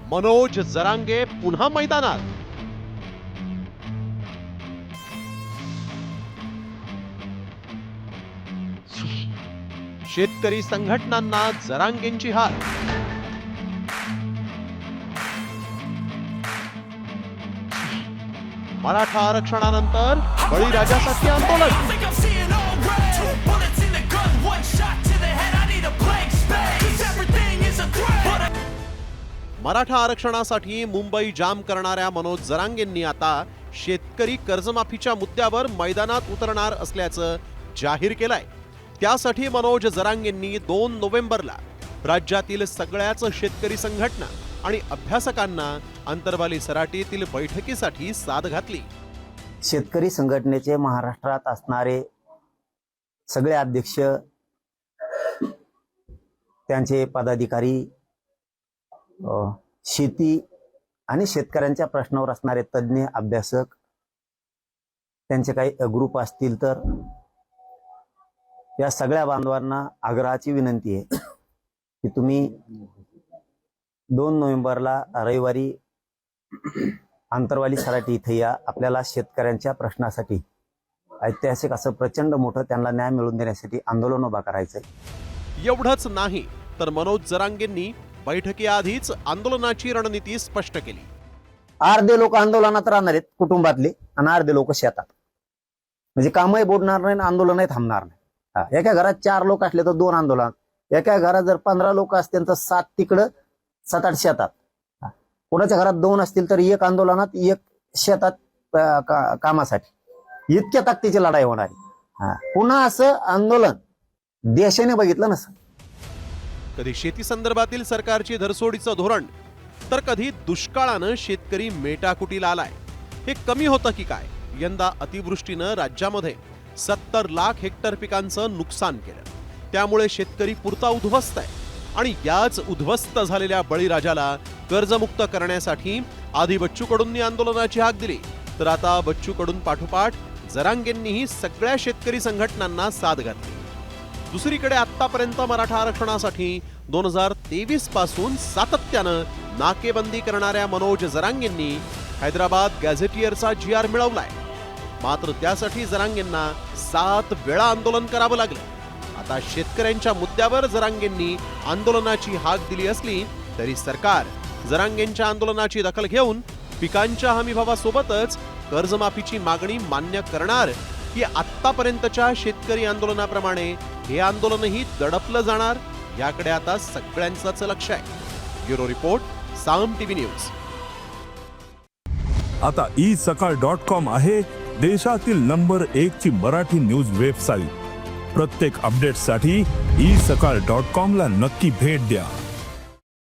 मनोज जरांगे पुन्हा मैदानात. शेतकरी संघटनांना जरांगेंची हार. मराठा आरक्षणानंतर बळीराजासाठी आंदोलन. मराठा आरक्षणासाठी मुंबई जाम करणाऱ्या मनोज जरांगेंनी आता शेतकरी कर्जमाफीच्या मुद्द्यावर मैदानात उतरणार असल्याचं जाहीर केलंय. त्यासाठी मनोज जरांगेंनी 2 नोव्हेंबरला राज्यातील सगळ्याच शेतकरी संघटना आणि अभ्यासकांना अंतरवाली सराटीतील बैठकीसाठी साद घातली. शेतकरी संघटनेचे महाराष्ट्रात असणारे सगळे अध्यक्ष, त्यांचे पदाधिकारी, शेती आणि शेतकऱ्यांच्या प्रश्नावर असणारे तज्ज्ञ अभ्यासक, त्यांचे काही ग्रुप असतील तर या सगळ्या बांधवांना आग्रहाची विनंती आहे की तुम्ही 2 नोव्हेंबरला रविवारी आंतरवाली सराटी इथे या. आपल्याला शेतकऱ्यांच्या प्रश्नासाठी ऐतिहासिक असं प्रचंड मोठं त्यांना न्याय मिळवून देण्यासाठी आंदोलन उभा करायचंय. एवढंच नाही तर मनोज जरांगेंनी बैठकीआधीच आंदोलनाची रणनीती स्पष्ट केली. अर्धे लोक आंदोलनात राहणार आहेत कुटुंबातले आणि अर्धे लोक शेतात. म्हणजे कामही बुडणार नाही, आंदोलनही थांबणार नाही. एका घरात 4 लोक असले तर 2 आंदोलन. एका घरात जर 15 लोक असतील तर 7 तिकडं 7-8 शेतात. कोणाच्या घरात 2 असतील तर 1 आंदोलनात 1 शेतात कामासाठी. इतक्या ताकदीची लढाई होणार आहे. पुन्हा असं आंदोलन देशाने बघितलं नसतं. कधी शेती संदर्भातील सरकारची धरसोडीचं धोरण, तर कधी दुष्काळानं शेतकरी मेटाकुटीला आलाय. हे कमी होतं की काय? यंदा अतिवृष्टीनं राज्यामध्ये 70 लाख हेक्टर पिकांचं नुकसान केलं. त्यामुळे शेतकरी पुरता उद्ध्वस्त आहे. आणि याच उद्ध्वस्त झालेल्या बळीराजाला कर्जमुक्त करण्यासाठी आधी बच्चू कडूंनी आंदोलनाची हाक दिली, तर आता बच्चू कडून पाठोपाठ जरांगेंनीही सगळ्या शेतकरी संघटनांना साद घातली. दुसरीकडे आतापर्यंत मराठा आरक्षणासाठी 2023 पासून सातत्यानं नाकेबंदी करणाऱ्या मनोज जरांगेंनी हैदराबाद गॅझेटियरचा GR मिळवलाय. मात्र त्यासाठी जरांगेंना 7 वेळा आंदोलन करावं लागलं. आता शेतकऱ्यांच्या मुद्द्यावर जरांगेंनी आंदोलनाची हाक दिली असली तरी सरकार जरांगेंच्या आंदोलनाची दखल घेऊन पिकांच्या हमीभावासोबतच कर्जमाफीची मागणी मान्य करणार की आतापर्यंतच्या शेतकरी आंदोलनाप्रमाणे हे आंदोलनही दडपलं जाणार, याकडे आता सगळ्यांचंच लक्ष आहे. ब्युरो रिपोर्ट, साम टीव्ही न्यूज. आता isakal.com आहे देशातील नंबर 1 ची मराठी न्यूज वेबसाईट. प्रत्येक अपडेटसाठी isakal.com ला नक्की भेट द्या.